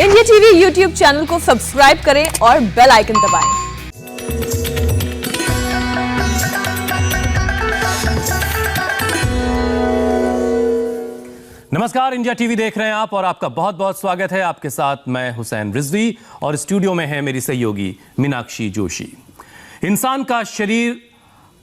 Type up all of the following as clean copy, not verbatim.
India TV YouTube channel को subscribe करें और बेल आइकन दबाएं। नमस्कार, इंडिया टीवी देख रहे हैं आप और आपका बहुत बहुत स्वागत है। आपके साथ मैं हुसैन रिजवी और स्टूडियो में है मेरी सहयोगी मीनाक्षी जोशी। इंसान का शरीर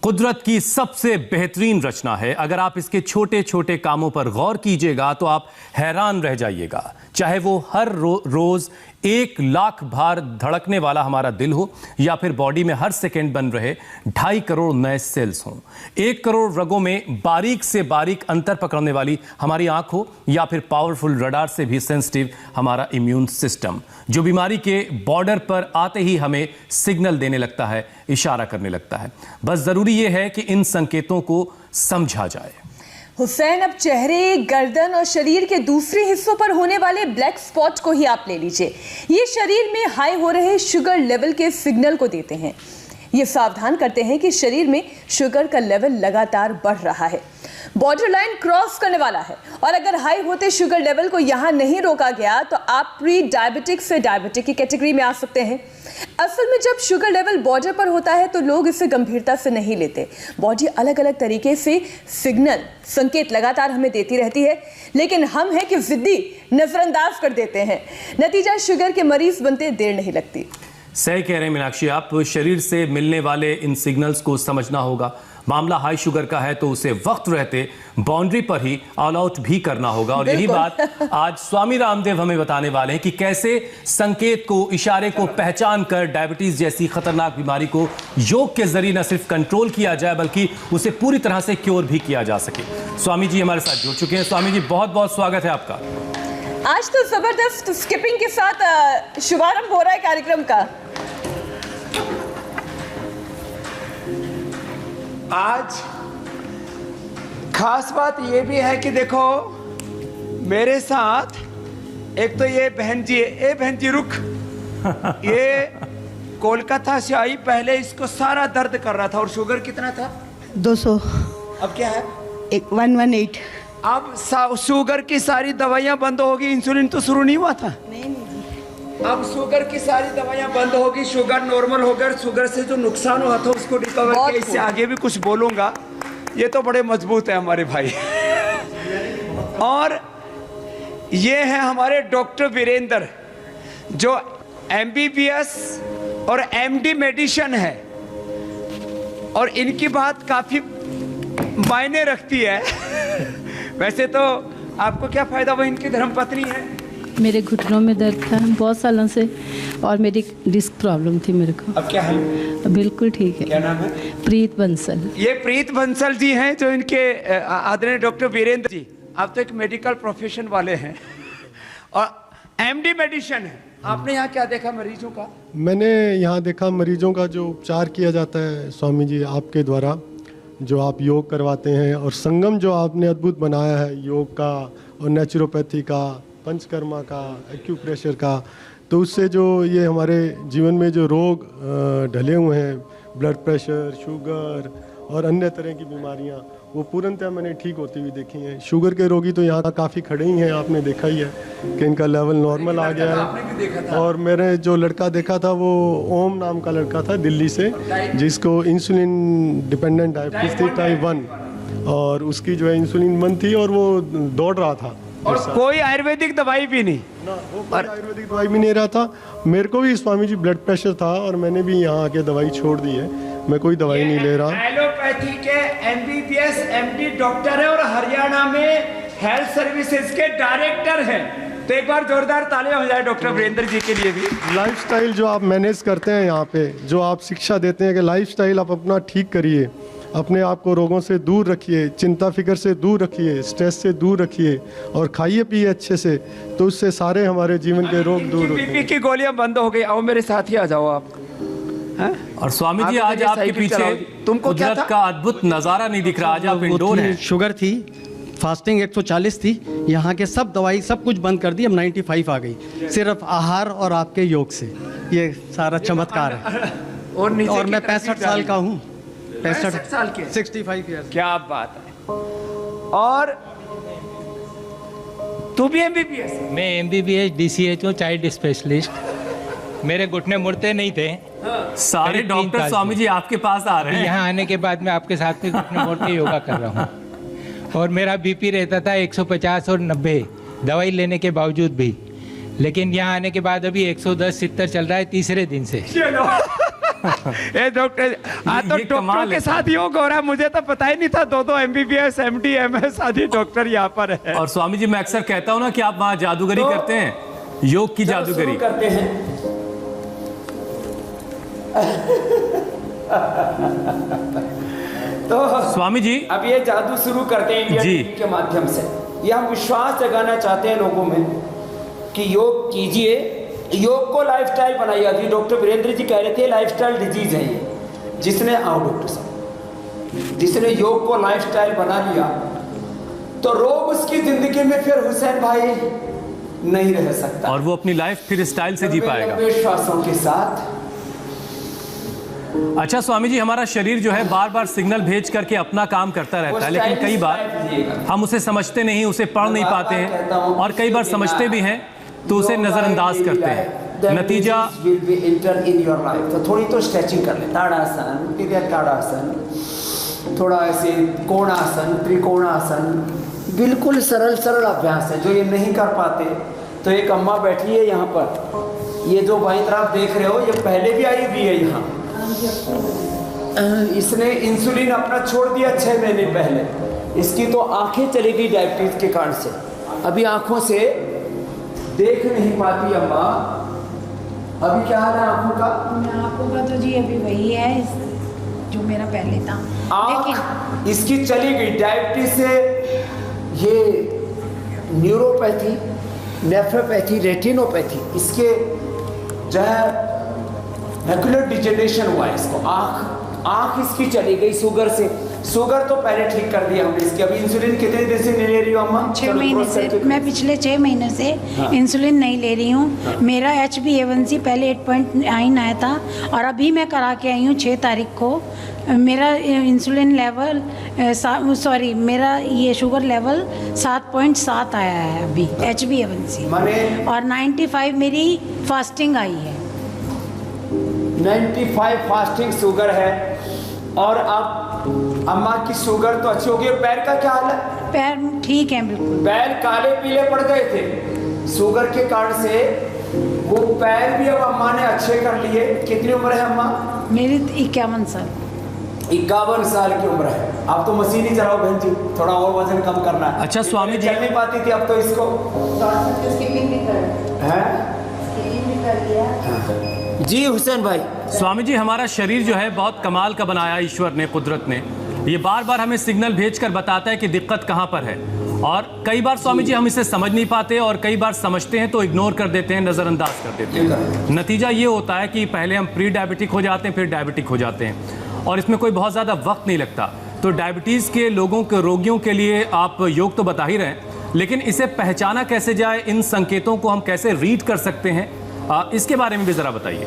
कुदरत की सबसे बेहतरीन रचना है। अगर आप इसके छोटे छोटे कामों पर गौर कीजिएगा तो आप हैरान रह जाइएगा। चाहे वो हर रोज 1 लाख बार धड़कने वाला हमारा दिल हो या फिर बॉडी में हर सेकंड बन रहे 2.5 करोड़ नए सेल्स हों, 1 करोड़ रगों में बारीक से बारीक अंतर पकड़ने वाली हमारी आंख हो या फिर पावरफुल रडार से भी सेंसिटिव हमारा इम्यून सिस्टम, जो बीमारी के बॉर्डर पर आते ही हमें सिग्नल देने लगता है, इशारा करने लगता है। बस जरूरी यह है कि इन संकेतों को समझा जाए। हुसैन, अब चेहरे, गर्दन और शरीर के दूसरे हिस्सों पर होने वाले ब्लैक स्पॉट को ही आप ले लीजिए। ये शरीर में हाई हो रहे शुगर लेवल के सिग्नल को देते हैं। ये सावधान करते हैं कि शरीर में शुगर का लेवल लगातार बढ़ रहा है, बॉर्डर लाइन क्रॉस करने वाला है। और अगर हाई होते शुगर लेवल को यहाँ नहीं रोका गया तो आप प्री डायबिटिक से डायबिटिक की कैटेगरी में आ सकते हैं। असल में जब शुगर लेवल बॉर्डर पर होता है तो लोग इसे गंभीरता से नहीं लेते। बॉडी अलग अलग तरीके से संकेत लगातार हमें देती रहती है, लेकिन हम हैं कि जिद्दी, नजरअंदाज कर देते हैं। नतीजा, शुगर के मरीज बनते देर नहीं लगती। सही कह रहे हैं मीनाक्षी आप। शरीर से मिलने वाले इन सिग्नल्स को समझना होगा। मामला हाई शुगर का है तो उसे वक्त रहते बाउंड्री पर ही ऑल आउट भी करना होगा। और यही बात आज स्वामी रामदेव हमें बताने वाले हैं कि कैसे संकेत को, इशारे को पहचान कर डायबिटीज जैसी खतरनाक बीमारी को योग के जरिए न सिर्फ कंट्रोल किया जाए बल्कि उसे पूरी तरह से क्योर भी किया जा सके। स्वामी जी हमारे साथ जुड़ चुके हैं। स्वामी जी, बहुत बहुत स्वागत है आपका। आज तो जबरदस्त स्किपिंग के साथ शुभारंभ हो रहा है कार्यक्रम का। आज खास बात ये भी है कि देखो, मेरे साथ एक तो ये बहन जी है। बहन जी रुक। ये कोलकाता से आई, पहले इसको सारा दर्द कर रहा था। और शुगर कितना था? 200। अब क्या है? 118। अब शुगर की सारी दवाइयां बंद होगी। इंसुलिन तो शुरू नहीं हुआ था। नहीं जी। अब शुगर की सारी दवाइयां बंद होगी, शुगर नॉर्मल होकर शुगर से जो नुकसान हुआ था उसको रिकवर किया। इससे आगे भी कुछ बोलूंगा। ये तो बड़े मजबूत है हमारे भाई। और ये है हमारे डॉक्टर वीरेंद्र, जो MBBS और MD मेडिसिन है। और इनकी बात काफी मायने रखती है। वैसे तो आपको क्या फायदा, वो इनकी धर्मपत्नी है। मेरे घुटनों में दर्द था बहुत सालों से और मेरी डिस्क प्रॉब्लम थी मेरे को। अब क्या है? बिल्कुल ठीक है। क्या नाम है? प्रीत बंसल। ये प्रीत बंसल जी हैं, जो इनके आदरणीय डॉक्टर वीरेंद्र जी। आप तो एक मेडिकल प्रोफेशन वाले हैं और MD मेडिसिन है। आपने यहाँ क्या देखा मरीजों का? मैंने यहाँ देखा मरीजों का जो उपचार किया जाता है स्वामी जी आपके द्वारा, जो आप योग करवाते हैं और संगम जो आपने अद्भुत बनाया है योग का और नेचुरोपैथी का, पंचकर्मा का, एक्यूप्रेशर का, तो उससे जो ये हमारे जीवन में जो रोग ढले हुए हैं, ब्लड प्रेशर, शुगर और अन्य तरह की बीमारियां, वो पूर्णतः मैंने ठीक होती हुई देखी हैं। शुगर के रोगी तो यहाँ काफ़ी खड़े ही हैं, आपने देखा ही है कि इनका लेवल नॉर्मल आ गया है। और मेरे जो लड़का देखा था वो ओम नाम का लड़का था दिल्ली से, जिसको इंसुलिन डिपेंडेंट डायबिटीज थी टाइप 1, और उसकी जो है इंसुलिन बंद थी और वो दौड़ रहा था। और कोई आयुर्वेदिक दवाई भी नहीं ना, वो आयुर्वेदिक दवाई भी नहीं रहा था। मेरे को भी स्वामी जी ब्लड प्रेशर था और मैंने भी यहाँ आके दवाई छोड़ दी है। मैं कोई दवाई नहीं ले रहा। एलोपैथी के MBBS MD डॉक्टर है और हरियाणा में हेल्थ सर्विसेज के डायरेक्टर हैं। तो एक बार जोरदार तालियां हो जाए डॉक्टर वीरेंद्र जी के लिए भी। लाइफस्टाइल जो आप मैनेज करते हैं यहाँ पे, जो आप शिक्षा देते हैं कि लाइफस्टाइल आप अपना ठीक करिए, अपने आप को रोगों से दूर रखिए, चिंता फिक्र से दूर रखिए, स्ट्रेस से दूर रखिए और खाइए पिए अच्छे से, तो उससे सारे हमारे जीवन के रोग दूर होते हैं। बीपी की गोलियां बंद हो गई। आओ मेरे साथ ही आ जाओ आप। और स्वामी जी आज आपके पीछे तुमको क्या कुदरत का अद्भुत नजारा नहीं दिख रहा। आज आप इंडोर हैं। शुगर थी, फास्टिंग 140 थी। यहाँ के सब दवाई सब कुछ बंद कर दी। अब 95 आ गई, सिर्फ आहार और आपके योग से। ये सारा चमत्कार है। और मैं 65 साल का हूँ। 65 साल के, 65 ईयर्स। क्या बात है। और तू भी MBBS? मैं MBBS DCH हूँ, चाइल्ड स्पेशलिस्ट। मेरे घुटने मुड़ते नहीं थे। सारे करीब 3 डॉक्टर साल स्वामी से। जी आपके पास आ रहे हैं। यहाँ आने के बाद मैं आपके साथ में घुटने मोड़ के योगा कर रहा हूँ। और मेरा BP रहता था 150 और 90, दवाई लेने के बावजूद भी। लेकिन यहाँ आने के बाद अभी 110-70 चल रहा है तीसरे दिन से। ए डॉक्टर, आज तो ये कमाल डॉक्टरों के है। साथ योग हो रहा है, मुझे तो पता ही नहीं था। 2 MBBS MD MS आदि डॉक्टर यहाँ पर है। और स्वामी जी मैं अक्सर कहता हूँ ना कि आप वहाँ जादूगरी तो करते हैं, योग की चलो जादूगरी। शुरू करते हैं। तो स्वामी जी अब ये जादू शुरू करते हैं इंडिया जी। टीवी के माध्यम से। ये हम विश्वास जगाना चाहते हैं लोगों में कि योग कीजिए, योग को लाइफस्टाइल बनाइए। अभी डॉक्टर वीरेंद्र जी कह रहे थे लाइफस्टाइल डिजीज है ये। जिसने आओ डॉक्टर साहब, जिसने योग को लाइफस्टाइल बना लिया तो रोग उसकी जिंदगी में फिर हुसैन भाई नहीं रह सकता। और वो अपनी लाइफ फिर स्टाइल से जी पाएगा। लंबे श्वासों के साथ। अच्छा स्वामी जी, हमारा शरीर जो है बार बार सिग्नल भेज करके अपना काम करता रहता है, लेकिन कई बार हम उसे समझते नहीं, उसे पढ़ नहीं पाते हैं, और कई बार समझते भी हैं तो उसे नजरअंदाज करते हैं। नतीजा तो थोड़ी तो स्ट्रेचिंग कर ले। ताड़ासन, ताड़ासन, थोड़ा ऐसे कोणासन, त्रिकोणासन, बिल्कुल सरल सरल अभ्यास है। जो ये नहीं कर पाते तो एक अम्मा बैठी है यहाँ पर, ये जो बाईं तरफ देख रहे हो, ये पहले भी आई हुई है यहाँ। इसने इंसुलिन अपना छोड़ दिया 6 महीने पहले। इसकी तो आंखें चली गई डायबिटीज के कारण से, अभी आंखों से देख नहीं पाती अम्मा। अभी क्या हाल है आंखों का? आंखों का तो जी अभी वही है जो मेरा पहले था। आँख इसकी चली गई डायबिटीज से। ये न्यूरोपैथी, नेफ्रोपैथी, रेटिनोपैथी, इसके जो है मैकुलर डिजेनरेशन हुआ है इसको। आँख इसकी चली गई शुगर से। शुगर तो पहले ठीक कर दिया हमने इसकी। अभी इंसुलिन कितने दिन से नहीं ले रही हो अम्मा? 6 महीने से। मैं पिछले 6 महीने से इंसुलिन नहीं ले रही हूँ। मेरा HbA1c पहले 8.9 आया था और अभी मैं करा के आई हूँ 6 तारीख को। मेरा इंसुलिन लेवल मेरा ये शुगर लेवल 7.7 आया है अभी HbA1c, और 95 मेरी फास्टिंग आई है। 95 फास्टिंग शुगर है। और अब अम्मा की शुगर तो अच्छी हो गई। पैर का क्या हाल है? पैर ठीक है बिल्कुल। पैर काले पीले पड़ गए थे शुगर के कारण से, वो पैर भी अब अम्मा ने अच्छे कर लिए। कितनी उम्र है अम्मा? मेरी 51 साल। 51 साल की उम्र है। अब तो मशीन ही चलाओ बहन जी, थोड़ा और वजन कम करना है। अच्छा स्वामी जी, चल नहीं पाती थी, अब तो इसको जी हुसैन भाई। स्वामी जी हमारा शरीर जो है बहुत कमाल का बनाया ईश्वर ने, कुदरत ने। ये बार बार हमें सिग्नल भेजकर बताता है कि दिक्कत कहाँ पर है, और कई बार स्वामी जी हम इसे समझ नहीं पाते, और कई बार समझते हैं तो इग्नोर कर देते हैं, नज़रअंदाज कर देते हैं। नतीजा ये होता है कि पहले हम प्री डायबिटिक हो जाते हैं, फिर डायबिटिक हो जाते हैं, और इसमें कोई बहुत ज़्यादा वक्त नहीं लगता। तो डायबिटीज़ के लोगों के रोगियों के लिए आप योग तो बता ही रहे हैं, लेकिन इसे पहचाना कैसे जाए, इन संकेतों को हम कैसे रीड कर सकते हैं, इसके बारे में भी ज़रा बताइए।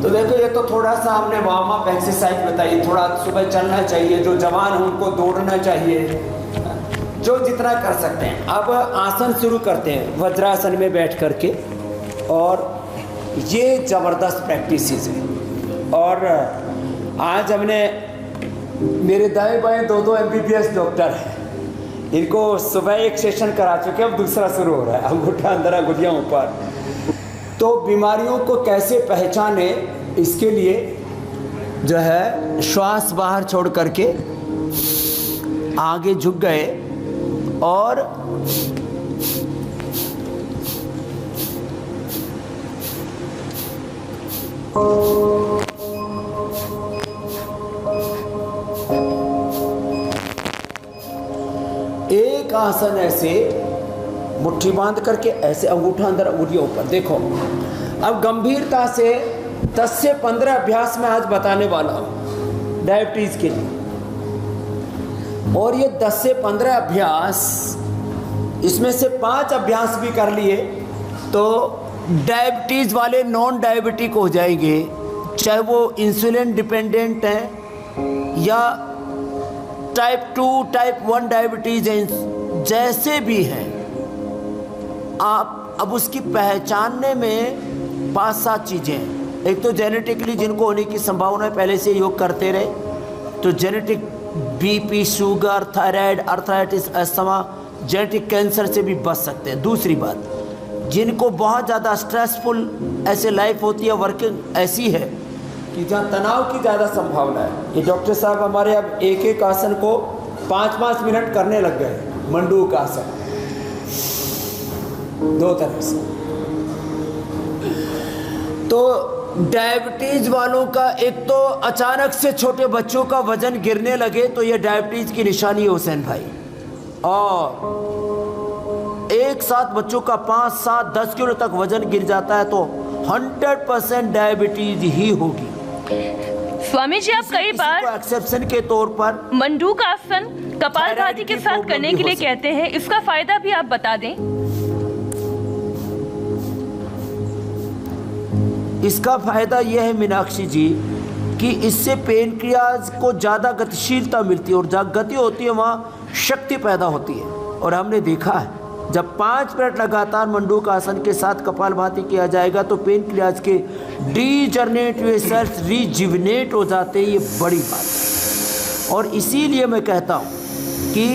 तो देखो, ये तो थोड़ा सा हमने वार्म अप एक्सरसाइज बताई। थोड़ा सुबह चलना चाहिए, जो जवान हो उनको दौड़ना चाहिए, जो जितना कर सकते हैं। अब आसन शुरू करते हैं वज्रासन में बैठ करके, और ये ज़बरदस्त प्रैक्टिसेस है। और आज हमने, मेरे दाएं बाएं 2 MBBS डॉक्टर हैं, इनको सुबह एक सेशन करा चुके, अब दूसरा शुरू हो रहा है। अंगूठा अंदर, अंगुलियाँ ऊपर। तो बीमारियों को कैसे पहचाने, इसके लिए जो है श्वास बाहर छोड़ करके आगे झुक गए, और एक आसन ऐसे मुट्ठी बांध करके, ऐसे अंगूठा अंदर, अंगुलियां ऊपर। देखो, अब गंभीरता से 10 से 15 अभ्यास मैं आज बताने वाला हूँ डायबिटीज़ के लिए। और ये 10 से 15 अभ्यास, इसमें से 5 अभ्यास भी कर लिए तो डायबिटीज़ वाले नॉन डायबिटिक हो जाएंगे, चाहे वो इंसुलिन डिपेंडेंट हैं या टाइप 2 टाइप 1 डायबिटीज जैसे भी हैं, आप अब उसकी पहचानने में 5-7 चीज़ें हैं। एक तो जेनेटिकली जिनको होने की संभावना है, पहले से योग करते रहे तो genetic BP, sugar, thyroid, arthritis, asthma, genetic cancer से भी बच सकते हैं। दूसरी बात, जिनको बहुत ज़्यादा स्ट्रेसफुल ऐसे लाइफ होती है, वर्किंग ऐसी है कि जहाँ तनाव की ज़्यादा संभावना है, ये डॉक्टर साहब हमारे अब एक एक आसन को 5-5 मिनट करने लग गए। मंडूक आसन 2 तरह से। तो डायबिटीज वालों का, एक तो अचानक से छोटे बच्चों का वजन गिरने लगे तो ये डायबिटीज की निशानी है हुसैन भाई, और एक साथ बच्चों का 5, 7, 10 किलो तक वजन गिर जाता है तो 100% डायबिटीज ही होगी। स्वामी जी, आप कई बार एक्सेप्शन के तौर पर मंडूक आसन कपालभाति के साथ करने के लिए कहते हैं, इसका फायदा भी आप बता दें। इसका फायदा यह है मीनाक्षी जी कि इससे पेनक्रियाज को ज़्यादा गतिशीलता मिलती है, और जहाँ गति होती है वहाँ शक्ति पैदा होती है। और हमने देखा है जब 5 मिनट लगातार मंडूक आसन के साथ कपालभाति किया जाएगा तो पेनक्रियाज के डीजनरेटिव सेल्स रिजुविनेट हो जाते हैं। ये बड़ी बात है, और इसीलिए मैं कहता हूँ कि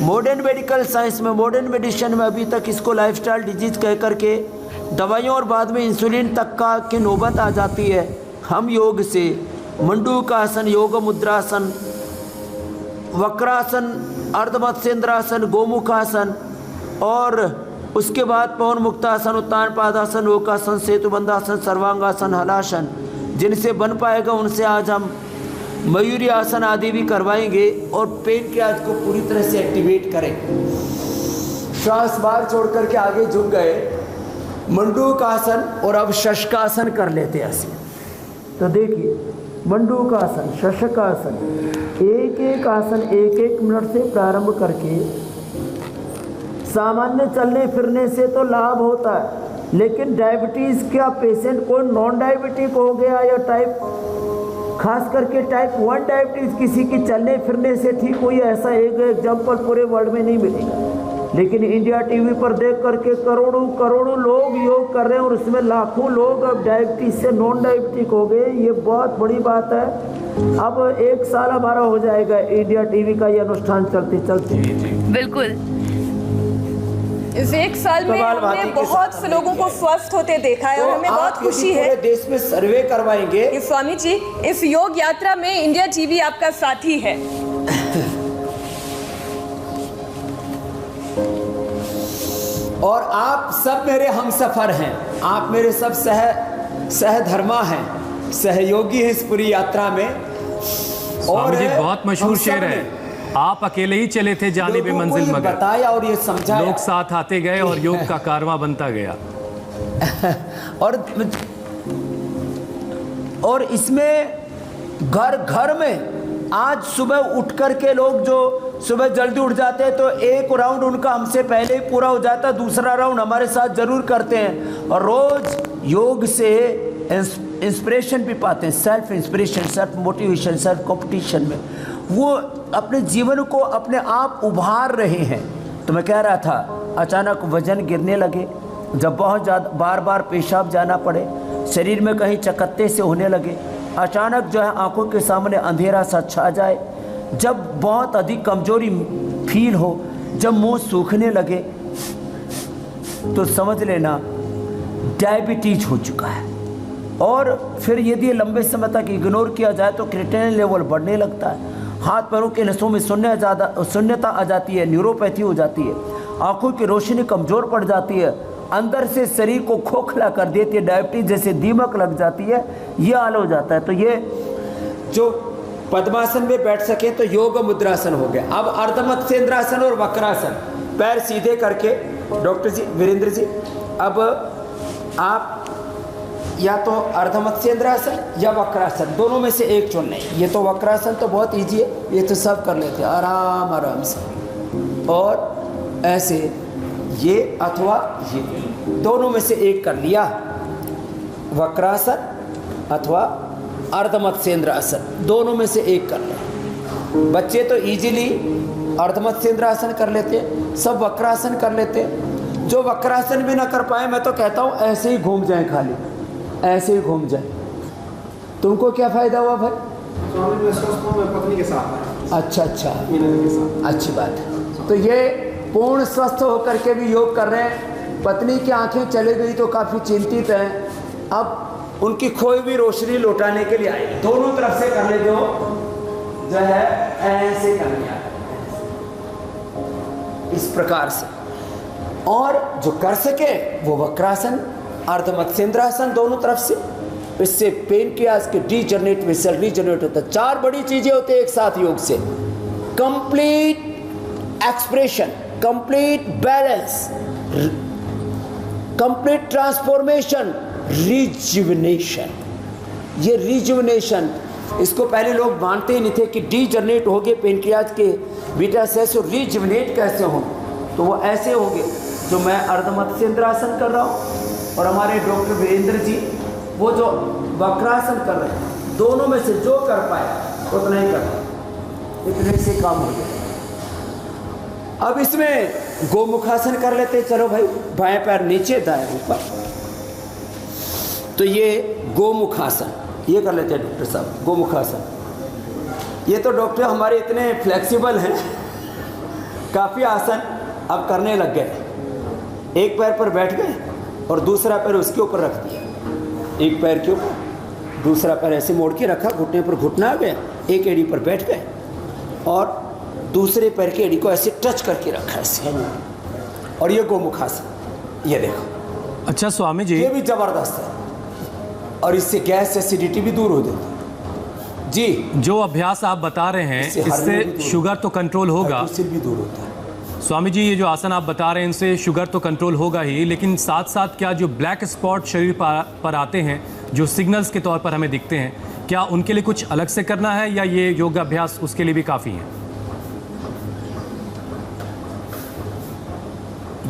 मॉडर्न मेडिकल साइंस में, मॉडर्न मेडिसिन में अभी तक इसको लाइफस्टाइल डिजीज कह करके दवाइयों और बाद में इंसुलिन तक का की नौबत आ जाती है। हम योग से मंडूक आसन, योग मुद्रासन, वक्रासन, अर्धमत्स्येंद्रासन, गोमुखासन, और उसके बाद पवन मुक्तासन, उत्तान पादासन, ओकासन, सेतुबंधासन, सर्वांगासन, हलासन, जिनसे बन पाएगा उनसे आज हम मयूरी आसन आदि भी करवाएंगे और पेनक्रियाज को पूरी तरह से एक्टिवेट करेंगे। श्वास बाहर छोड़ करके आगे झुक गए, मंडूक आसन, और अब शशकासन कर लेते हैं ऐसे। तो देखिए, मंडूक आसन, शशकासन, एक एक आसन 1-1 मिनट से प्रारंभ करके सामान्य चलने फिरने से तो लाभ होता है, लेकिन डायबिटीज़ का पेशेंट कोई नॉन डायबिटिक हो गया या टाइप, खास करके टाइप 1 डायबिटीज़ किसी की चलने फिरने से ठीक हुई, ऐसा एक एग्जाम्पल पूरे वर्ल्ड में नहीं मिलेगा। लेकिन इंडिया टीवी पर देख करके करोड़ों लोग योग कर रहे हैं, और उसमें लाखों लोग अब डायबिटीज से नॉन डायबिटिक हो गए। ये बहुत बड़ी बात है। अब 1 साल हमारा हो जाएगा इंडिया टीवी का ये अनुष्ठान चलते चलते। बिल्कुल, इस 1 साल में हमने बहुत से लोगों को स्वस्थ होते देखा है, और हमें बहुत खुशी है। देश में सर्वे करवाएंगे कि स्वामी जी, इस योग यात्रा में इंडिया टीवी आपका साथी है। और आप सब मेरे हमसफर हैं, आप मेरे सब सहधर्मा हैं, सहयोगी हैं इस पूरी यात्रा में। और जी बहुत मशहूर शेर है, आप अकेले ही चले थे जाने पे मंजिल मगर, बताया और ये समझाया, लोग साथ आते गए और योग का कारवां बनता गया। और इसमें घर घर में आज सुबह उठ करके लोग जो सुबह जल्दी उठ जाते हैं तो एक राउंड उनका हमसे पहले ही पूरा हो जाता है, दूसरा राउंड हमारे साथ जरूर करते हैं, और रोज योग से इंस्पिरेशन भी पाते हैं, self inspiration, self motivation, self competition में वो अपने जीवन को अपने आप उभार रहे हैं। तो मैं कह रहा था, अचानक वजन गिरने लगे, जब बहुत ज़्यादा बार बार पेशाब जाना पड़े, शरीर में कहीं चकत्ते से होने लगे, अचानक जो है आंखों के सामने अंधेरा सा छा जाए, जब बहुत अधिक कमजोरी फील हो, जब मुंह सूखने लगे, तो समझ लेना डायबिटीज हो चुका है। और फिर यदि लंबे समय तक इग्नोर किया जाए तो क्रिएटिनिन लेवल बढ़ने लगता है, हाथ पैरों के नसों में शून्यता आ जाती है, न्यूरोपैथी हो जाती है, आंखों की रोशनी कमज़ोर पड़ जाती है, अंदर से शरीर को खोखला कर देती है, डायबिटीज जैसे दीमक लग जाती है, ये हाल हो जाता है। तो ये जो पद्मासन में बैठ सके तो योग मुद्रासन हो गया। अब अर्धमत्स्येंद्रासन और वक्रासन, पैर सीधे करके, डॉक्टर जी, वीरेंद्र जी, अब आप या तो अर्धमत्स्येंद्रासन या वक्रासन, दोनों में से एक चुन लें। ये तो वक्रासन तो बहुत ईजी है, ये तो सब कर लेते हैं आराम आराम से, और ऐसे ये अथवा ये, दोनों में से एक कर लिया, वक्रासन अथवा अर्धमत्स्येंद्रासन, दोनों में से एक कर लें। बच्चे तो इजीली अर्धमत्स्येंद्रासन कर लेते, सब वक्रासन कर लेते। जो वक्रासन भी ना कर पाए, मैं तो कहता हूँ ऐसे ही घूम जाएं, खाली ऐसे ही घूम जाएं। तुमको क्या फायदा हुआ भाई? पत्नी के साथ। अच्छा, अच्छी बात है। तो ये पूर्ण स्वस्थ होकर के भी योग कर रहे हैं। पत्नी की आंखें चली गई तो काफ़ी चिंतित हैं, अब उनकी खोई हुई रोशनी लौटाने के लिए आए। दोनों तरफ से कर ले, जो है ऐसे कर लिया, इस प्रकार से। और जो कर सके वो वक्रासन, अर्धमत्स्येंद्रासन, दोनों तरफ से। इससे पेनक्रियास के डीजनरेट वेसल रीजनरेट होता है। 4 बड़ी चीजें होती है एक साथ योग से: complete expression, complete balance, complete transformation, rejuvenation. ये रिजुविनेशन, इसको पहले लोग मानते ही नहीं थे कि डीजनरेट हो गए पेनक्रियास के बीटा सेल्स, और रिजुविनेट कैसे हों? तो वो ऐसे होंगे जो मैं अर्धमत्स्येंद्रासन कर रहा हूँ और हमारे डॉक्टर वीरेंद्र जी वो जो वक्रासन कर रहे हैं। दोनों में से जो कर पाए उतना ही कर, इतने से काम हो गया। अब इसमें गोमुखासन कर लेते। चलो भाई, बाएं पैर नीचे, दाएं ऊपर। तो ये गोमुखासन ये कर लेते हैं डॉक्टर साहब, गोमुखासन। ये तो डॉक्टर हमारे इतने फ्लेक्सिबल हैं, काफ़ी आसन अब करने लग गए। एक पैर पर बैठ गए और दूसरा पैर उसके ऊपर रख दिया, एक पैर के ऊपर दूसरा पैर ऐसे मोड़ के रखा, घुटने पर घुटना आ गया, एक एड़ी पर बैठ गए और दूसरे पैर की एड़ी को ऐसे टच करके रखा ऐसे, और ये गोमुखासन। ये देखो। अच्छा स्वामी जी, ये भी जबरदस्त है और इससे गैस एसिडिटी भी दूर हो जाती है जी। जो अभ्यास आप बता रहे हैं इससे शुगर तो कंट्रोल होगा, इससे भी दूर होता है। स्वामी जी, ये जो आसन आप बता रहे हैं इनसे शुगर तो कंट्रोल होगा ही, लेकिन साथ साथ क्या जो ब्लैक स्पॉट शरीर पर आते हैं, जो सिग्नल्स के तौर पर हमें दिखते हैं, क्या उनके लिए कुछ अलग से करना है या ये योगाभ्यास उसके लिए भी काफ़ी है?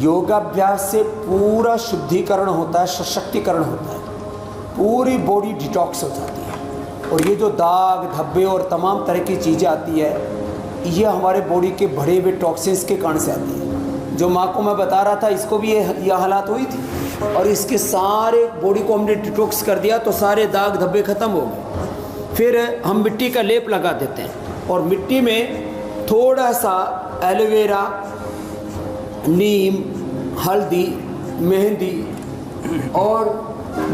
योगाभ्यास से पूरा शुद्धिकरण होता है, सशक्तिकरण होता है, पूरी बॉडी डिटॉक्स हो जाती है। और ये जो दाग धब्बे और तमाम तरह की चीज़ें आती है, ये हमारे बॉडी के भरे हुए टॉक्सिन्स के कारण से आती है। जो माँ को मैं बता रहा था, इसको भी ये हालात हुई थी और इसके सारे बॉडी को हमने डिटॉक्स कर दिया तो सारे दाग धब्बे ख़त्म हो गए। फिर हम मिट्टी का लेप लगा देते हैं और मिट्टी में थोड़ा सा एलोवेरा, नीम, हल्दी, मेहंदी और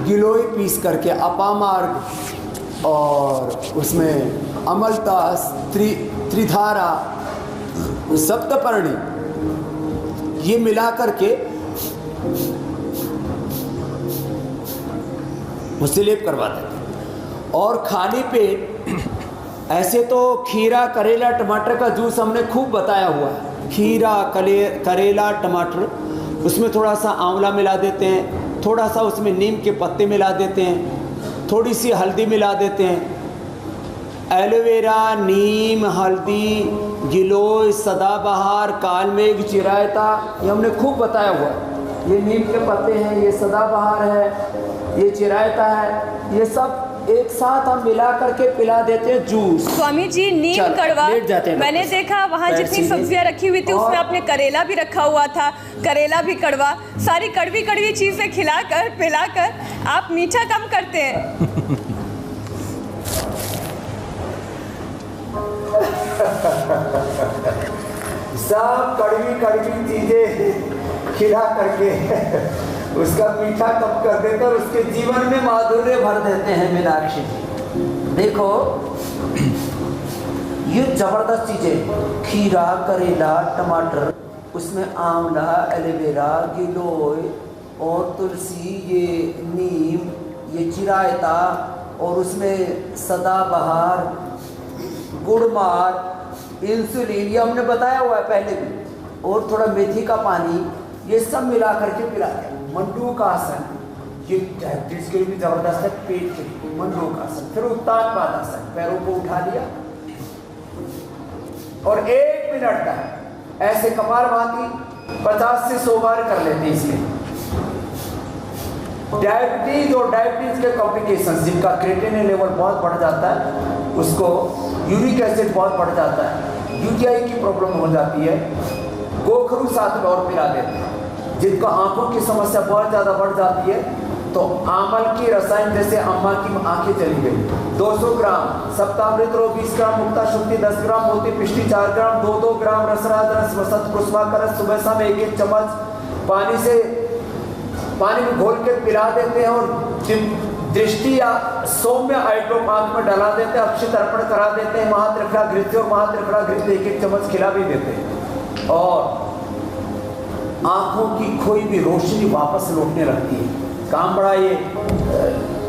गिलोय पीस करके अपामार्ग और उसमें अमलतास, त्रिधारा, सप्तपर्णी, ये मिला करके उससे लेप करवा देते। और खाली पेट ऐसे तो खीरा, करेला, टमाटर का जूस हमने खूब बताया हुआ है। खीरा, करेला, टमाटर, उसमें थोड़ा सा आंवला मिला देते हैं, थोड़ा सा उसमें नीम के पत्ते मिला देते हैं, थोड़ी सी हल्दी मिला देते हैं। एलोवेरा, नीम, हल्दी, गिलोय, सदाबहार, कालमेघ, चिरायता, ये हमने खूब बताया हुआ है। ये नीम के पत्ते हैं, ये सदाबहार है, ये चिरायता है, ये सब एक साथ हम मिला करके पिला देते हैं जूस। स्वामी जी, नीम कड़वा, मैंने देखा वहाँ जितनी सब्जियां रखी हुई थी उसमें आपने करेला भी रखा हुआ था, करेला भी कड़वा, सारी कड़वी कड़वी चीजें खिलाकर पिलाकर आप मीठा कम करते हैं। सब कड़वी कड़वी चीजें खिला करके उसका मीठा कम कर देते और उसके जीवन में माधुर्य भर देते हैं। मीनाक्षी जी देखो, ये जबरदस्त चीजें, खीरा, करेला, टमाटर, उसमें आंवला, एलोवेरा, गिलोय और तुलसी, ये नीम, ये चिरायता और उसमें सदाबहार, गुड़मार, इंसुलिन, ये हमने बताया हुआ है पहले भी, और थोड़ा मेथी का पानी, ये सब मिला करके पिलाते हैं। मंडूक आसन, ये डायबिटीज के लिए भी जबरदस्त है, पेट के लिए मंडूक आसन। फिर उत्तान पादासन, पैरों को उठा लिया और 1 मिनट तक ऐसे कपालभाति 50 से 100 बार कर लेते हैं। इसमें डायबिटीज और डायबिटीज के कॉम्प्लिकेशंस, जिनका क्रिएटिनिन लेवल बहुत बढ़ जाता है, उसको यूरिक एसिड बहुत बढ़ जाता है, यूटीआई की प्रॉब्लम हो जाती है, गोखरू साथ में और पिला देते हैं। जिनको आंखों की समस्या बहुत ज़्यादा बढ़ जाती है तो आमल की रसायन जैसे अम्मा की आंखें चली गई, 200 ग्राम सप्तामृत रो 20 ग्राम, मुक्ता शुद्धि 10 ग्राम, मोती पिष्टी 4 ग्राम, 2-2 ग्राम रसराज रस वसंत कुसुमा का रस सुबह शाम 1-1 चम्मच पानी में घोल के पिला देते हैं और दृष्टि या सौम्य आइड्रोप आंख में डला देते हैं, अक्षत अर्पण करा देते हैं, महात्रिफला घृत और महात्रिफला घृत 1-1 चम्मच खिला भी देते हैं और आंखों की खोई भी रोशनी वापस लौटने लगती है। काम बड़ा ये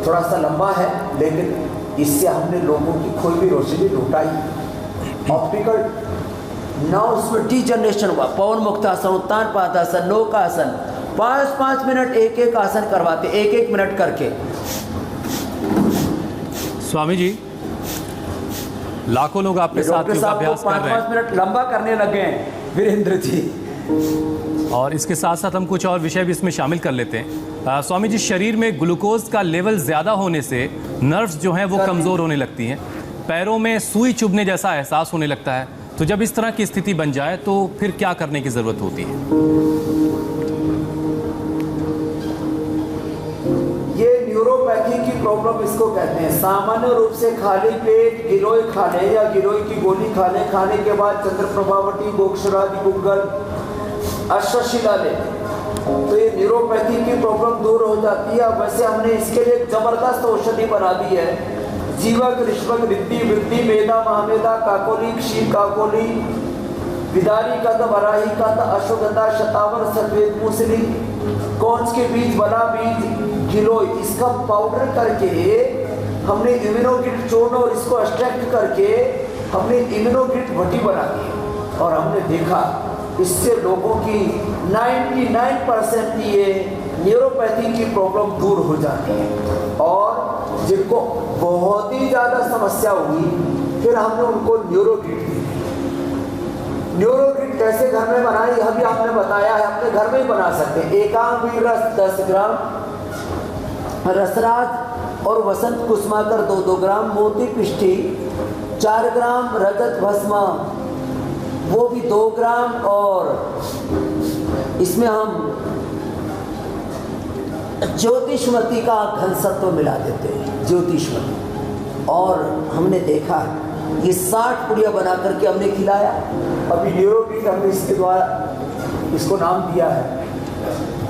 थोड़ा सा लंबा है, लेकिन इससे हमने लोगों की खोई भी रोशनी लौटाई। ऑप्टिकल ना उसमें डीजनरेशन हुआ, पवन मुक्तासन, उत्तान पादासन, नौकासन, 5-5 मिनट 1-1 आसन करवाते, 1-1 मिनट करके। स्वामी जी, लाखों लोग आपके साथ योगाभ्यास कर रहे हैं, 5-5 मिनट लंबा करने लगे हैं वीरेंद्र जी। और इसके साथ साथ हम कुछ और विषय भी इसमें शामिल कर लेते हैं। स्वामी जी, शरीर में ग्लूकोज का लेवल ज़्यादा होने से नर्व्स जो हैं वो कमज़ोर होने लगती हैं, पैरों में सुई चुभने जैसा एहसास होने लगता है। तो जब इस तरह की स्थिति बन जाए तो फिर क्या करने की ज़रूरत होती है? ये न्यूरोपैथी की प्रॉब्लम इसको कहते हैं। सामान्य रूप से खाली पेट गिलोय खा लें या गिलोय की गोली खा लें, खाने के बाद चंद्रप्रभावती, गोक्षरादि, गुग्गल, अश्वशिला लें तो ये न्यूरोपैथी की प्रॉब्लम दूर हो जाती है। वैसे हमने इसके लिए एक जबरदस्त औषधि बना दी है, जीवक, ऋष्वक, रिद्धि, वृद्धि, मेधा, महामेधा, काकोली, क्षीर काकोली, विदारी कद, वराही कद, अश्वगंधा, शतावर, सफेद मूसली, कौंच के बीज, बला बीज, गिलोय, इसका पाउडर करके हमने इम्यूनोगिट चूर्ण और इसको एक्सट्रैक्ट करके हमने इम्यूनोगिट भट्टी बना दी और हमने देखा इससे लोगों की 99% ये न्यूरोपैथी की प्रॉब्लम दूर हो जाती है। और जिनको बहुत ही ज़्यादा समस्या हुई फिर हमने उनको न्यूरोगिट दी। न्यूरोगिट कैसे घर में बनाई यह भी आपने बताया है, अपने घर में ही बना सकते हैं। एकांग रस 10 ग्राम, रसराज और वसंत कुसुमाकर 2-2 ग्राम, मोती पिष्टी 4 ग्राम, रजत भस्म वो भी 2 ग्राम और इसमें हम ज्योतिषमती का घनसत्व मिला देते हैं, ज्योतिषमती। और हमने देखा ये 60 पुड़िया बना करके हमने खिलाया। अभी न्यूरोग्रिट हमने इसके द्वारा इसको नाम दिया है।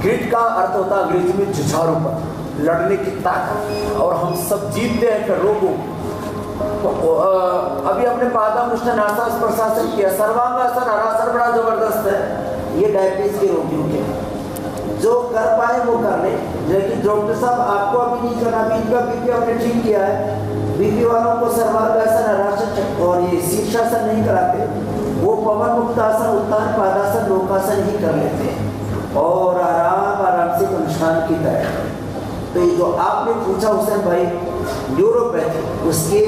ग्रिट का अर्थ होता है अंग्रेजी में जुझारू पर, लड़ने की ताकत, और हम सब जीतते हैं फिर रोगों। अभी हमने पादामुष्टानासन प्रशासन किया, सर्वांगासन हरासन बड़ा जबरदस्त है। ये डायबिटीज के रोगियों के जो कर पाए वो कर ले, लेकिन डॉक्टर साहब आपको अभी नहीं करना, बीपी का बीपी आपने ठीक किया है, बीपी वालों को सर्वांगासन हरासन और ये शीर्षासन नहीं कराते, वो पवन मुक्तासन, उत्तान पादासन, लोकासन ही कर लेते हैं और आराम आराम से अनुष्ठान की तरह। तो ये जो आपने पूछा हुसैन भाई न्यूरोपैथी, उसके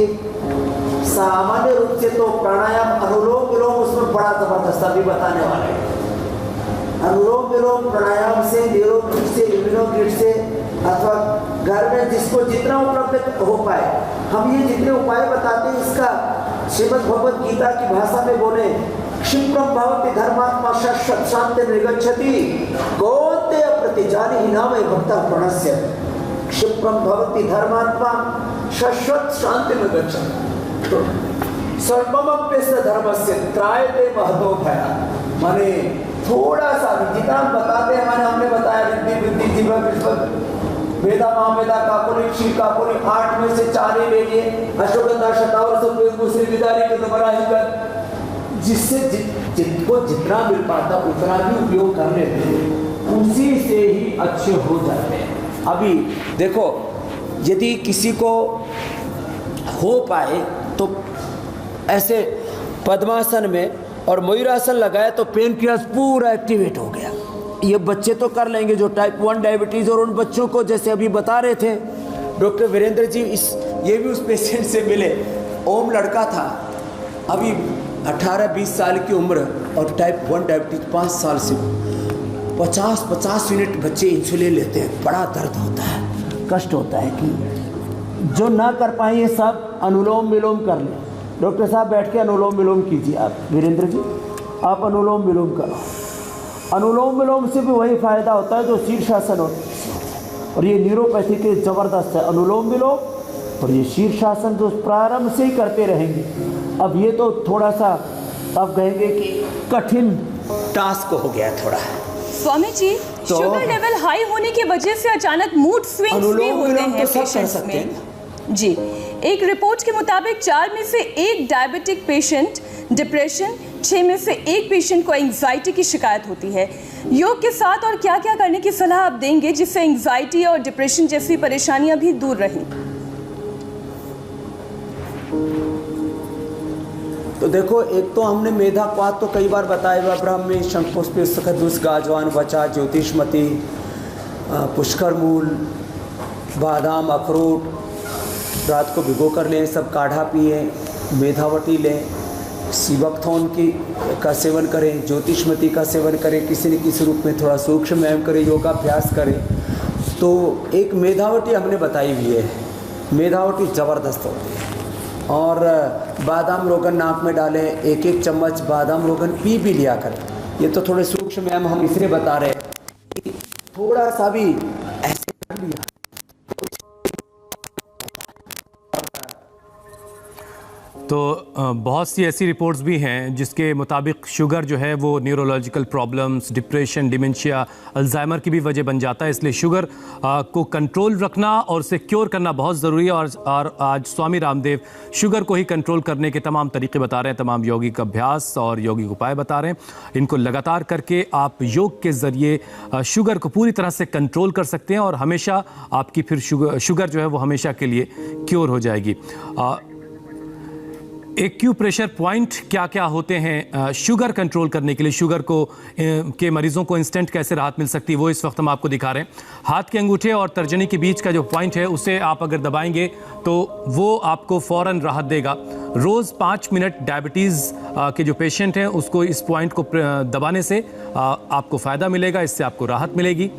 सामान्य रूप से तो प्राणायाम, अनुलोम विलोम उसमें बड़ा जबरदस्त अभी बताने वाले हैं। अनुलोम विलोम प्राणायाम से, न्यूरोग्रिट से, इम्यूनोग्रिट से, अथवा घर में जिसको जितना उपलब्ध हो पाए, हम ये जितने उपाय बताते हैं इसका श्रीमद् भगवद गीता की भाषा में बोले, क्षिप्रम भवति धर्मात्मा शाश्वत शांति निर्गच्छति कौन्तेय प्रतिजानि नाम भक्ता प्रणस्य। क्षिप्रम भवति धर्मात्मा शाश्वत शांति निर्गच्छति। तो सर्वमप्यस्य धर्मस्य त्रायते महतो भया, माने थोड़ा सा भी जितना हम बताते हैं, माने हमने बताया रिद्धि, वृद्धि, जीवक, ऋष्वक, वेदा, महावेदा, काकोली, क्षीर काकोली, 8 में से 4 ही ले लिए, अश्वगंधा, शतावर, सफेद मूसली, विदारी के दोबारा कर, जिससे जिनको जितना मिल पाता उतना भी उपयोग कर लेते हैं, उसी से ही अच्छे हो जाते हैं। अभी देखो यदि किसी को हो पाए तो ऐसे पद्मासन में और मयूरासन लगाया तो पेनक्रियास पूरा एक्टिवेट हो गया। ये बच्चे तो कर लेंगे जो टाइप 1 डायबिटीज़, और उन बच्चों को जैसे अभी बता रहे थे डॉक्टर वीरेंद्र जी, ये भी उस पेशेंट से मिले। ओम लड़का था, अभी 18-20 साल की उम्र और टाइप 1 डायबिटीज 5 साल से 50 यूनिट बच्चे इंसुलिन लेते हैं। बड़ा दर्द होता है, कष्ट होता है कि जो ना कर पाए ये सब अनुलोम विलोम कर लें, डॉक्टर साहब बैठ के अनुलोम विलोम कीजिए। आप वीरेंद्र जी आप अनुलोम विलोम करो। अनुलोम विलोम से भी वही फायदा होता है जो शीर्षासन होता है, और ये न्यूरोपैथी के ज़बरदस्त है अनुलोम विलोम। और ये शीर्षासन जो प्रारंभ से ही करते रहेंगे। अब ये तो थोड़ा सा आप कहेंगे कि कठिन टास्क हो गया थोड़ा। Swami ji, sugar level high होने की वजह से अचानक मूड स्विंग्स भी होते हैं पेशेंट्स में। जी, एक रिपोर्ट के मुताबिक 4 में से 1 डायबिटिक पेशेंट डिप्रेशन, 6 में से 1 पेशेंट को एंग्जाइटी की शिकायत होती है। योग के साथ और क्या क्या करने की सलाह आप देंगे जिससे एंग्जाइटी और डिप्रेशन जैसी परेशानियां भी दूर रहें? तो देखो, एक तो हमने मेधापात तो कई बार बताया हुआ, ब्राह्मी, शंखपुष्पी, सखदुष, गाजवान, वचा, ज्योतिषमती, पुष्कर मूल, बादाम, अखरोट रात को भिगो कर लें, सब काढ़ा पिए, मेधावटी लें, सीबकथॉन का सेवन करें, ज्योतिषमती का सेवन करें, किसी न किसी रूप में थोड़ा सूक्ष्म व्यायाम करें, योगाभ्यास करें। तो एक मेधावटी हमने बताई हुई है, मेधावटी ज़बरदस्त होती है। और बादाम रोगन नाक में डालें, 1-1 चम्मच बादाम रोगन पी भी लिया करें। ये तो थोड़े सूक्ष्म व्यायाम हम इसलिए बता रहे हैं कि थोड़ा सा भी ऐसे कर लिया। तो बहुत सी ऐसी रिपोर्ट्स भी हैं जिसके मुताबिक शुगर जो है वो neurological problems, depression, dementia, Alzheimer की भी वजह बन जाता है। इसलिए शुगर को कंट्रोल रखना और उसे क्योर करना बहुत ज़रूरी है। और आज स्वामी रामदेव शुगर को ही कंट्रोल करने के तमाम तरीके बता रहे हैं, तमाम यौगिक अभ्यास और यौगिक उपाय बता रहे हैं। इनको लगातार करके आप योग के ज़रिए शुगर को पूरी तरह से कंट्रोल कर सकते हैं और हमेशा आपकी फिर शुगर जो है वो हमेशा के लिए क्योर हो जाएगी। एक्यूप्रेशर पॉइंट क्या क्या होते हैं शुगर कंट्रोल करने के लिए, शुगर को के मरीजों को इंस्टेंट कैसे राहत मिल सकती है, वो इस वक्त हम आपको दिखा रहे हैं। हाथ के अंगूठे और तर्जनी के बीच का जो पॉइंट है उसे आप अगर दबाएंगे तो वो आपको फ़ौरन राहत देगा। रोज़ 5 मिनट डायबिटीज़ के जो पेशेंट हैं उसको इस पॉइंट को दबाने से आपको फ़ायदा मिलेगा, इससे आपको राहत मिलेगी।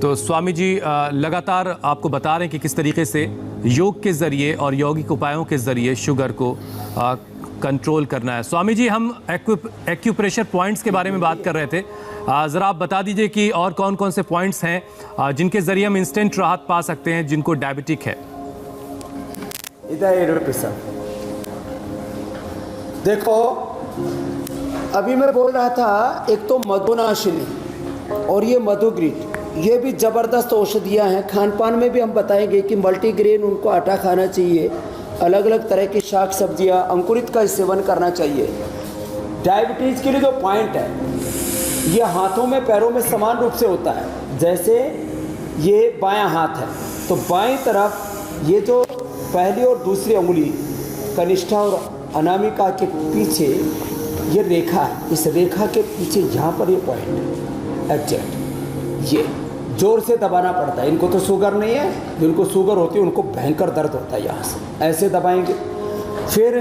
तो स्वामी जी लगातार आपको बता रहे हैं कि किस तरीके से योग के ज़रिए और यौगिक उपायों के ज़रिए शुगर को कंट्रोल करना है। स्वामी जी, हम एक्यूप्रेशर पॉइंट्स के बारे में बात कर रहे थे, ज़रा आप बता दीजिए कि और कौन कौन से पॉइंट्स हैं जिनके ज़रिए हम इंस्टेंट राहत पा सकते हैं जिनको डायबिटिक है। इधर देखो, अभी मैं बोल रहा था, एक तो मधुनाशिनी और ये मधुग्रीट, ये भी ज़बरदस्त औषधियाँ हैं। खान पान में भी हम बताएंगे कि मल्टीग्रेन उनको आटा खाना चाहिए, अलग अलग तरह की शाक सब्जियाँ, अंकुरित का सेवन करना चाहिए। डायबिटीज़ के लिए जो पॉइंट है ये हाथों में पैरों में समान रूप से होता है। जैसे ये बायां हाथ है तो बाईं तरफ ये जो पहली और दूसरी उंगली कनिष्ठा और अनामिका के पीछे ये रेखा है, इस रेखा के पीछे यहाँ पर ये पॉइंट है एग्जैक्ट, ये जोर से दबाना पड़ता है। इनको तो शुगर नहीं है, जिनको शुगर होती है उनको भयंकर दर्द होता है। यहाँ से ऐसे दबाएंगे, फिर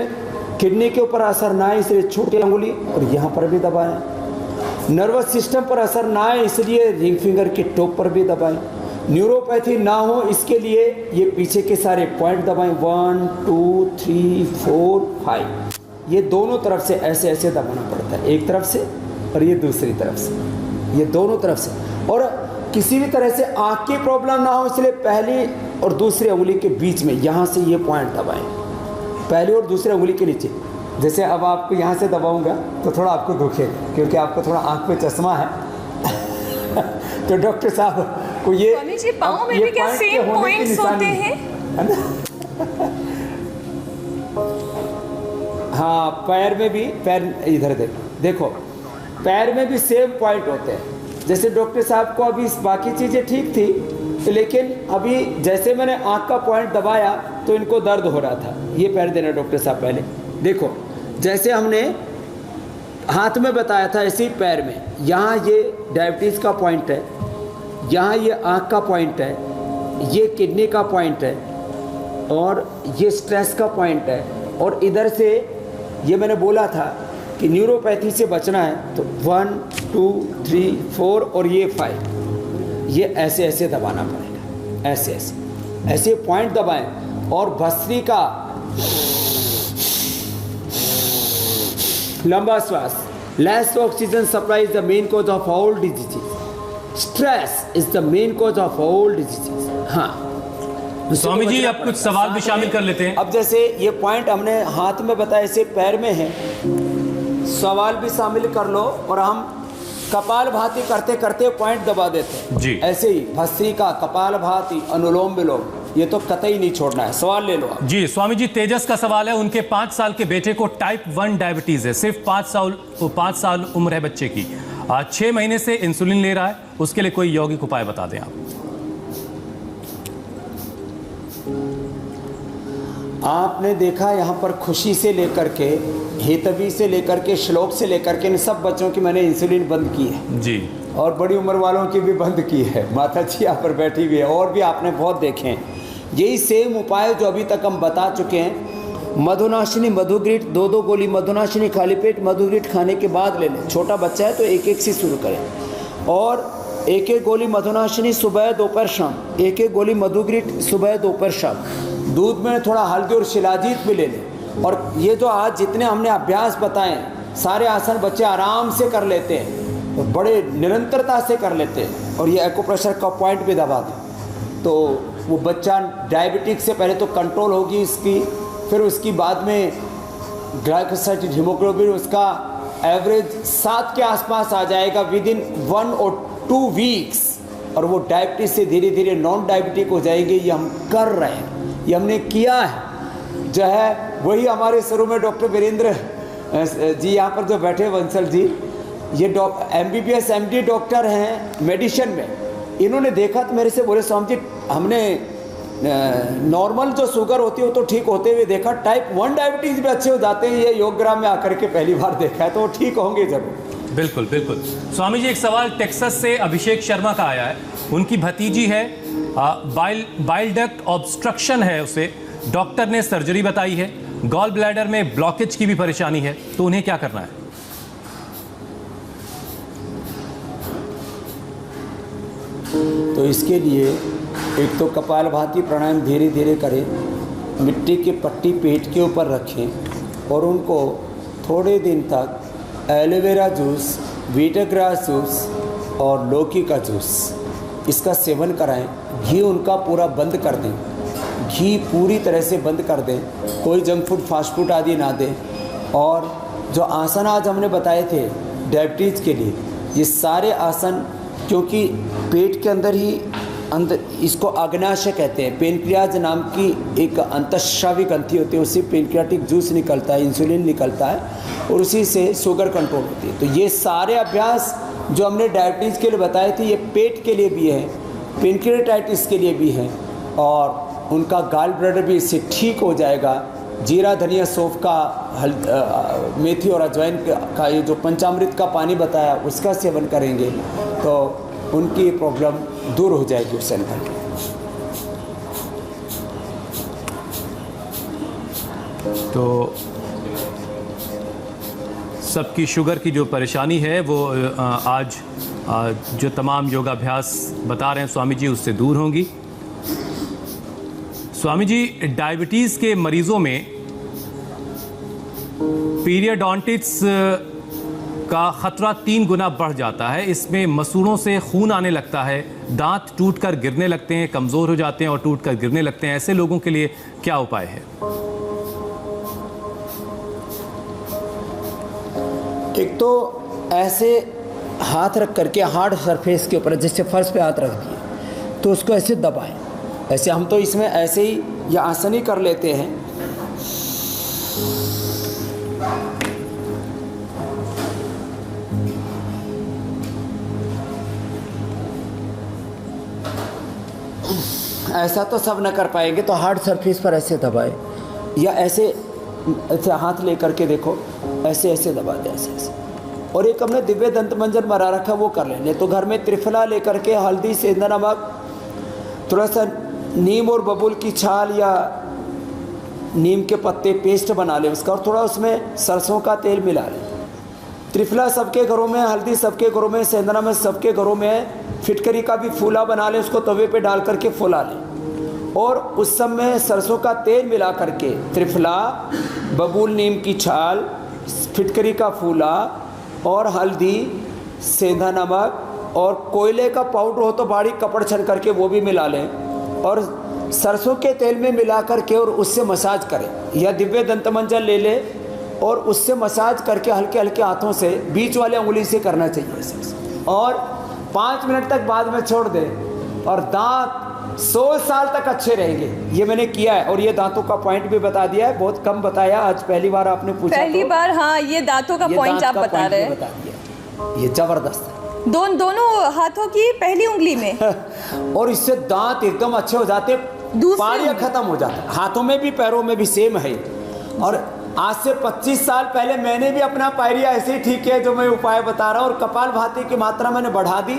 किडनी के ऊपर असर ना आए इसलिए छोटी अंगुली और यहाँ पर भी दबाएं। नर्वस सिस्टम पर असर ना आए इसलिए रिंग फिंगर के टॉप पर भी दबाएं। न्यूरोपैथी ना हो इसके लिए ये पीछे के सारे पॉइंट दबाएं, 1 2 3 4 5, ये दोनों तरफ से ऐसे ऐसे दबाना पड़ता है, एक तरफ से और ये दूसरी तरफ से, ये दोनों तरफ से। और किसी भी तरह से आँख की प्रॉब्लम ना हो इसलिए पहली और दूसरी उंगली के बीच में यहाँ से ये पॉइंट दबाएं, पहली और दूसरी उंगली के नीचे। जैसे अब आपको यहाँ से दबाऊंगा तो थोड़ा आपको दुखेगा क्योंकि आपको थोड़ा आँख पे चश्मा है तो डॉक्टर साहब को ये स्वामी जी, पाँव में भी क्या सेम पॉइंट्स होते हैं? हाँ, पैर में भी, पैर इधर देखो पैर में भी सेम पॉइंट होते हैं। जैसे डॉक्टर साहब को अभी बाकी चीज़ें ठीक थी लेकिन अभी जैसे मैंने आँख का पॉइंट दबाया तो इनको दर्द हो रहा था। ये पैर देना डॉक्टर साहब, पहले देखो जैसे हमने हाथ में बताया था ऐसे ही पैर में, यहाँ ये डायबिटीज़ का पॉइंट है, यहाँ ये आँख का पॉइंट है, ये किडनी का पॉइंट है और ये स्ट्रेस का पॉइंट है। और इधर से ये मैंने बोला था कि न्यूरोपैथी से बचना है तो 1 2 3 4 और ये 5, ये ऐसे ऐसे दबाना पड़ेगा, ऐसे ऐसे। ऐसे पॉइंट दबाएं और भस्त्री का लंबा श्वास। Less oxygen supply is the main cause of all diseases. Stress is the main cause of all diseases. हाँ स्वामी जी, अब कुछ सवाल भी शामिल कर लेते हैं। अब जैसे ये पॉइंट हमने हाथ में बताया, ऐसे पैर में है, सवाल भी शामिल कर लो और हम कपालभाति करते करते पॉइंट दबा देते हैं जी। ऐसे ही भस्त्रिका, कपालभाति, अनुलोम विलोम, ये तो कतई नहीं छोड़ना है। सवाल ले लो आप। जी स्वामी जी, तेजस का सवाल है, उनके 5 साल के बेटे को टाइप 1 डायबिटीज है। सिर्फ 5 साल उम्र है बच्चे की। 6 महीने से इंसुलिन ले रहा है, उसके लिए कोई यौगिक उपाय बता दें आप। आपने देखा यहाँ पर खुशी से लेकर के, हेतवी से लेकर के, श्लोक से लेकर के, इन सब बच्चों की मैंने इंसुलिन बंद की है जी, और बड़ी उम्र वालों की भी बंद की है। माता जी यहाँ पर बैठी हुई है, और भी आपने बहुत देखे हैं। यही सेम उपाय जो अभी तक हम बता चुके हैं। मधुनाशिनी मधुग्रीट 2-2 गोली मधुनाशिनी खाली पेट मधुग्रीट खाने के बाद ले लें। छोटा बच्चा है तो 1-1 से शुरू करें, और 1-1 गोली मधुनाशिनी सुबह दोपहर शाम, 1-1 गोली मधुग्रीट सुबह दोपहर शाम। दूध में थोड़ा हल्दी और शिलाजीत भी ले लें। और ये जो आज जितने हमने अभ्यास बताए, सारे आसन बच्चे आराम से कर लेते हैं, तो बड़े निरंतरता से कर लेते हैं। और ये एक्यूप्रेशर का पॉइंट भी दबा दें तो वो बच्चा डायबिटिक से पहले तो कंट्रोल होगी इसकी, फिर उसकी बाद में ग्लाइकोसाइड हीमोग्लोबिन उसका एवरेज 7 के आसपास आ जाएगा विदिन 1 और 2 वीक्स, और वो डायबिटीज से धीरे धीरे नॉन डायबिटिक हो जाएंगे। ये हम कर रहे हैं, ये हमने किया है जो है। वही हमारे शुरू में डॉक्टर वीरेंद्र जी यहाँ पर जो बैठे वंसल जी, ये MBBS MD डॉक्टर हैं मेडिसिन में। इन्होंने देखा तो मेरे से बोले, स्वामी जी हमने नॉर्मल जो शुगर होती है वो तो ठीक होते हुए देखा, टाइप 1 डायबिटीज़ भी अच्छे हो जाते हैं। ये योगग्राम में आकर के पहली बार देखा है, तो वो ठीक होंगे जरूर। बिल्कुल बिल्कुल। स्वामी जी, एक सवाल टेक्सास से अभिषेक शर्मा का आया है। उनकी भतीजी है, बाइल डक्ट ऑब्स्ट्रक्शन है, उसे डॉक्टर ने सर्जरी बताई है, गॉल ब्लैडर में ब्लॉकेज की भी परेशानी है, तो उन्हें क्या करना है? तो इसके लिए एक तो कपालभाति प्राणायाम धीरे धीरे करें, मिट्टी की पट्टी पेट के ऊपर रखें और उनको थोड़े दिन तक एलोवेरा जूस, वीटाग्रास जूस और लौकी का जूस इसका सेवन कराएं। घी उनका पूरा बंद कर दें, घी पूरी तरह से बंद कर दें, कोई जंक फूड फास्ट फूड आदि ना दें। और जो आसन आज हमने बताए थे डायबिटीज़ के लिए, ये सारे आसन, क्योंकि पेट के अंदर ही इसको अग्नाशय कहते हैं, पेनक्रियाज नाम की एक अंतःस्रावी ग्रंथि होती है, उससे पेनक्रियाटिक जूस निकलता है, इंसुलिन निकलता है और उसी से शुगर कंट्रोल होती है। तो ये सारे अभ्यास जो हमने डायबिटीज़ के लिए बताए थे, ये पेट के लिए भी है, पेनक्रियाटाइटिस के लिए भी है, और उनका गाल ब्लैडर भी इससे ठीक हो जाएगा। जीरा धनिया सौंफ का मेथी और अजवाइन का ये जो पंचामृत का पानी बताया उसका सेवन करेंगे तो उनकी प्रॉब्लम दूर हो जाएगी उससे निकल के। तो सबकी शुगर की जो परेशानी है वो आज जो तमाम योगाभ्यास बता रहे हैं स्वामी जी, उससे दूर होंगी। स्वामी जी, डायबिटीज़ के मरीजों में पीरियडोंटिटिस का खतरा 3 गुना बढ़ जाता है। इसमें मसूड़ों से खून आने लगता है, दांत टूटकर गिरने लगते हैं, कमज़ोर हो जाते हैं और टूटकर गिरने लगते हैं। ऐसे लोगों के लिए क्या उपाय है? एक तो ऐसे हाथ रख करके हार्ड सरफेस के ऊपर, जैसे फर्श पे हाथ रख दिए तो उसको ऐसे दबाएं। ऐसे हम तो इसमें ऐसे ही या आसन ही कर लेते हैं। ऐसा तो सब न कर पाएंगे तो हार्ड सरफेस पर ऐसे दबाए, या ऐसे ऐसे हाथ ले करके देखो, ऐसे ऐसे दबा दे, ऐसे ऐसे। और एक हमने दिव्य दंत मंजन बना रखा, वो कर लें। तो घर में त्रिफला लेकर के हल्दी, सेंधा नमक, थोड़ा सा नीम और बबूल की छाल या नीम के पत्ते पेस्ट बना लें उसका, और थोड़ा उसमें सरसों का तेल मिला लें। त्रिफला सबके घरों में, हल्दी सबके घरों में, सेंधा नमक सबके घरों में है। फिटकरी का भी फूला बना लें, उसको तवे पे डाल करके फुला लें और उस समय सरसों का तेल मिला करके त्रिफला, बबूल नीम की छाल, फिटकरी का फूला और हल्दी, सेंधा नमक और कोयले का पाउडर हो तो बारीक कपड़ छन करके वो भी मिला लें और सरसों के तेल में मिला करके और उससे मसाज करें, या दिव्य दंतमंजन ले ले और उससे मसाज करके हल्के हल्के हाथों से बीच वाले उंगली से करना चाहिए और 5 मिनट तक बाद में छोड़ दें और दांत 100 साल तक अच्छे रहेंगे। ये मैंने किया है और ये दांतों का पॉइंट भी बता दिया है, बहुत कम बताया, आज पहली बार आपने पूछा। पहली बार, हाँ, ये दांतों का पॉइंट आप बता रहे हैं। ये जबरदस्त है। दोनों हाथों की पहली उंगली में और इससे दांत एकदम अच्छे हो जाते, पारियां खत्म हो जाता है, हाथों में भी पैरों में भी सेम है। और आज से 25 साल पहले मैंने भी अपना पायरिया ऐसे ही ठीक किया जो मैं उपाय बता रहा हूँ, और कपालभाति की मात्रा मैंने बढ़ा दी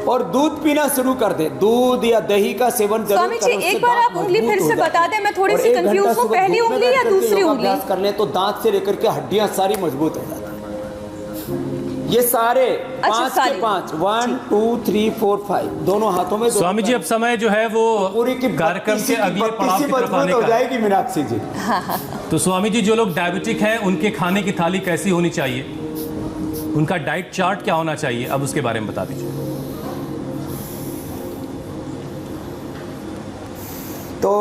और दूध पीना शुरू कर दे। दूध या दही का सेवन जरूर स्वामी जी, एक बार आप उंगली फिर से बता दें, मैं थोड़ी सी कंफ्यूज हूँ, पहली उंगली या दूसरी उंगली कर ले तो दांत से लेकर के हड्डियां सारी मजबूत हो जाती है। ये सारे 5 के 5, 1 2 3 4 5 दोनों हाथों में। स्वामी जी, अब समय जो है वो पूरी की कार्यक्रम के अगले पड़ाव की तरफ आने हो का जाएगी मीनाक्षी जी। तो स्वामी जी, जो लोग डायबिटिक हैं उनके खाने की थाली कैसी होनी चाहिए, उनका डाइट चार्ट क्या होना चाहिए, अब उसके बारे में बता दीजिए। तो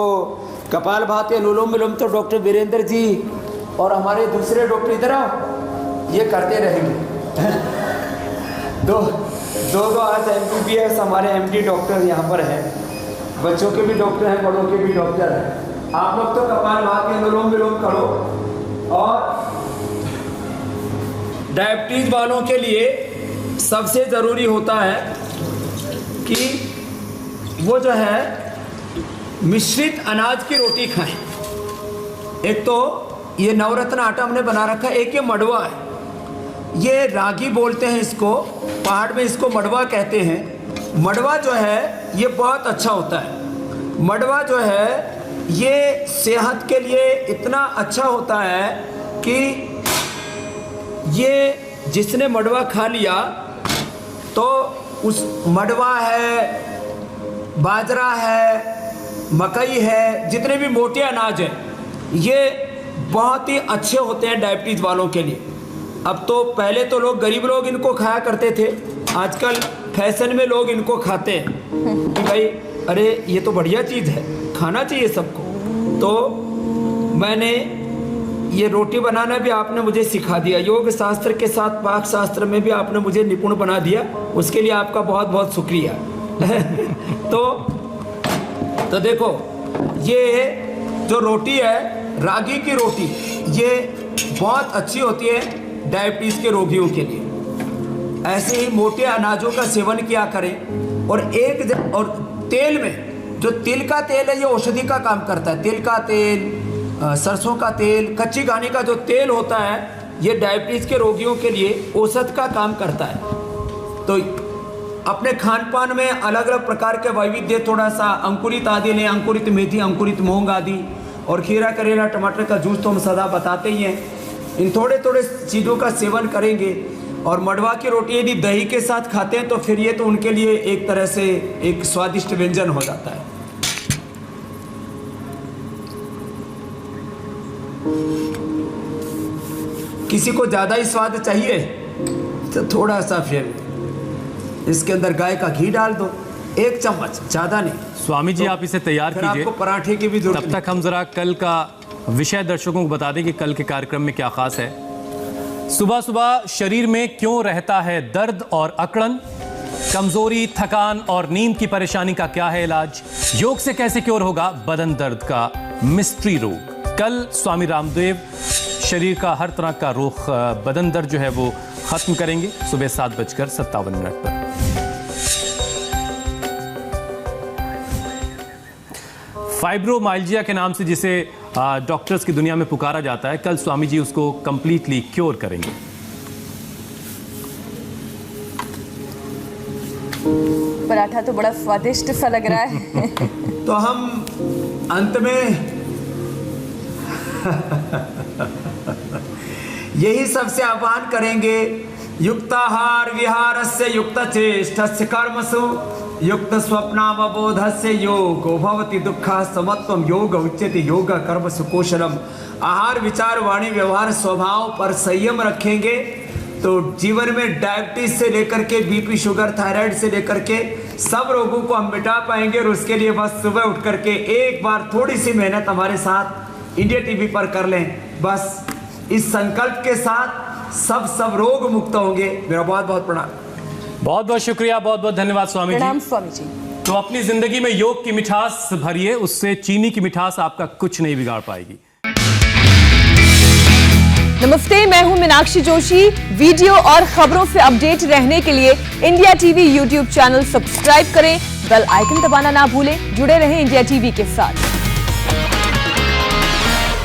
कपालभाति, अनुलोम विलोम तो डॉक्टर वीरेंद्र जी और हमारे दूसरे डॉक्टर इधर आओ, ये करते रहेंगे। दो आज MBBS हमारे MD डॉक्टर यहाँ पर हैं, बच्चों के भी डॉक्टर हैं, बड़ों के भी डॉक्टर हैं। आप लोग तो कपालभाति, अनुलोम विलोम करो। और डायबिटीज वालों के लिए सबसे ज़रूरी होता है कि वो जो है मिश्रित अनाज की रोटी खाएं। एक तो ये नवरत्न आटा हमने बना रखा है, एक ये मड़वा है, ये रागी बोलते हैं इसको, पहाड़ में इसको मड़वा कहते हैं। मड़वा जो है ये बहुत अच्छा होता है। मड़वा जो है ये सेहत के लिए इतना अच्छा होता है कि ये जिसने मड़वा खा लिया तो उस मड़वा है, बाजरा है, मकई है, जितने भी मोटे अनाज हैं ये बहुत ही अच्छे होते हैं डायबिटीज़ वालों के लिए। अब तो पहले तो लोग, गरीब लोग इनको खाया करते थे, आजकल फैशन में लोग इनको खाते हैं कि भाई अरे ये तो बढ़िया चीज़ है, खाना चाहिए सबको। तो मैंने ये रोटी बनाना भी आपने मुझे सिखा दिया, योग शास्त्र के साथ पाक शास्त्र में भी आपने मुझे निपुण बना दिया, उसके लिए आपका बहुत बहुत शुक्रिया। तो देखो, ये जो रोटी है रागी की रोटी, ये बहुत अच्छी होती है डायबिटीज़ के रोगियों के लिए। ऐसे ही मोटे अनाजों का सेवन किया करें। और और तेल में जो तिल का तेल है ये औषधि का काम करता है। तिल का तेल, सरसों का तेल, कच्ची घानी का जो तेल होता है ये डायबिटीज़ के रोगियों के लिए औषध का काम करता है। तो अपने खान पान में अलग अलग प्रकार के वैविध्य, थोड़ा सा अंकुरित आदि लें, अंकुरित मेथी, अंकुरित मूंग आदि, और खीरा, करेला, टमाटर का जूस तो हम सदा बताते ही हैं। इन थोड़े थोड़े चीज़ों का सेवन करेंगे। और मड़वा की रोटी यदि दही के साथ खाते हैं तो फिर ये तो उनके लिए एक तरह से एक स्वादिष्ट व्यंजन हो जाता है। किसी को ज़्यादा ही स्वाद चाहिए तो थोड़ा सा फिर इसके अंदर गाय का घी डाल दो, 1 चम्मच, ज़्यादा नहीं। स्वामी जी, आप इसे तैयार कीजिए, आपको पराठे की भी जरूरत। तब तक हम जरा कल का विषय दर्शकों को बता दें कि कल के कार्यक्रम में क्या खास है। सुबह सुबह शरीर में क्यों रहता है दर्द और अकड़न, कमजोरी, थकान और नींद की परेशानी का क्या है इलाज, योग से कैसे क्योर होगा बदन दर्द का मिस्ट्री रोग। कल स्वामी रामदेव शरीर का हर तरह का रोग, बदन दर्द जो है वो खत्म करेंगे, सुबह 7:57 पर। फाइब्रोमाइल्जिया के नाम से जिसे डॉक्टर्स की दुनिया में पुकारा जाता है, कल स्वामी जी उसको कंप्लीटली क्योर करेंगे। पराठा तो बड़ा स्वादिष्ट सा लग रहा है। तो हम अंत में यही सबसे आह्वान करेंगे, युक्ताहार विहारस्य युक्तचेष्टस्य कर्मसु युक्त स्वप्नावबोधस्य योगो भवति दुःखः समत्वम योग उच्यते योग कर्म सुकौशलम। आहार विचार वाणी व्यवहार स्वभाव पर संयम रखेंगे तो जीवन में डायबिटीज से लेकर के बीपी शुगर थायराइड से लेकर के सब रोगों को हम मिटा पाएंगे। और उसके लिए बस सुबह उठ करके एक बार थोड़ी सी मेहनत हमारे साथ इंडिया टीवी पर कर लें। बस इस संकल्प के साथ सब रोग मुक्त होंगे। मेरा बहुत बहुत प्रणाम। बहुत बहुत शुक्रिया, बहुत बहुत धन्यवाद स्वामी प्रणाम जी। स्वामी जी। तो अपनी जिंदगी में योग की मिठास भरिए, उससे चीनी की मिठास आपका कुछ नहीं बिगाड़ पाएगी। नमस्ते, मैं हूं मीनाक्षी जोशी। वीडियो और खबरों से अपडेट रहने के लिए India TV YouTube channel subscribe करें, बेल आइकन दबाना ना भूलें। जुड़े रहें इंडिया टीवी के साथ।